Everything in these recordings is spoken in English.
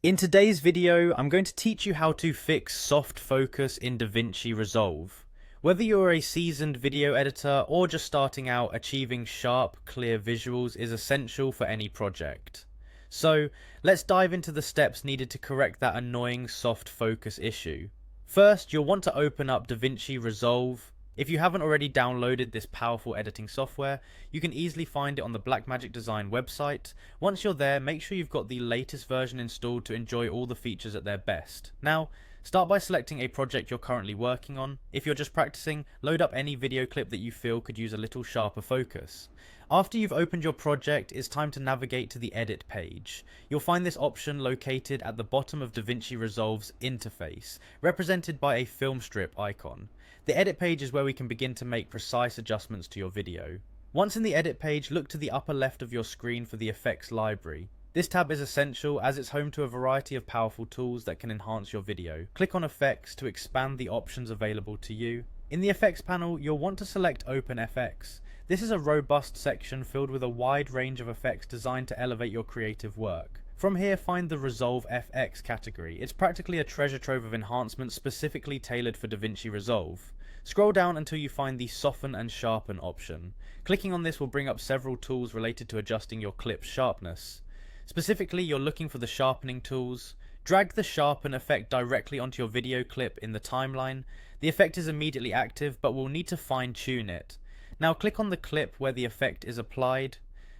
In today's video, I'm going to teach you how to fix soft focus in Davinci Resolve. Whether you're a seasoned video editor or just starting out, achieving sharp, clear visuals is essential for any project. So, let's dive into the steps needed to correct that annoying soft focus issue. First, you'll want to open up Davinci Resolve. If you haven't already downloaded this powerful editing software, you can easily find it on the Blackmagic Design website. Once you're there, make sure you've got the latest version installed to enjoy all the features at their best. Now, start by selecting a project you're currently working on. If you're just practicing, load up any video clip that you feel could use a little sharper focus. After you've opened your project, it's time to navigate to the edit page. You'll find this option located at the bottom of Davinci Resolve's interface, represented by a film strip icon. The edit page is where we can begin to make precise adjustments to your video. Once in the edit page, look to the upper left of your screen for the effects library. This tab is essential as it's home to a variety of powerful tools that can enhance your video. Click on effects to expand the options available to you. In the effects panel, you'll want to select Open FX. This is a robust section filled with a wide range of effects designed to elevate your creative work. From here, find the Resolve FX category. It's practically a treasure trove of enhancements specifically tailored for Davinci Resolve. Scroll down until you find the Soften and Sharpen option. Clicking on this will bring up several tools related to adjusting your clip's sharpness. Specifically, you're looking for the sharpening tools. Drag the sharpen effect directly onto your video clip in the timeline. The effect is immediately active, but we'll need to fine-tune it. Now click on the clip where the effect is applied.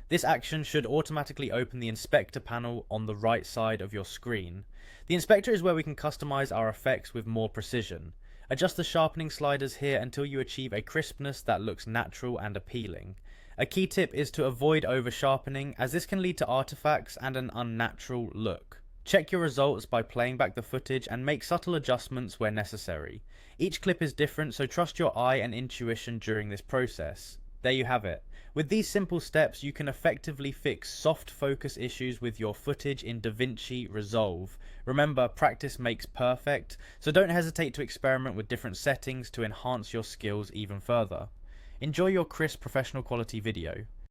This action should automatically open the inspector panel on the right side of your screen. The inspector is where we can customize our effects with more precision. Adjust the sharpening sliders here until you achieve a crispness that looks natural and appealing. A key tip is to avoid over sharpening, as this can lead to artifacts and an unnatural look. Check your results by playing back the footage and make subtle adjustments where necessary. Each clip is different, so trust your eye and intuition during this process. There you have it. With these simple steps, you can effectively fix soft focus issues with your footage in Davinci Resolve. Remember, practice makes perfect, so don't hesitate to experiment with different settings to enhance your skills even further. Enjoy your crisp professional quality video.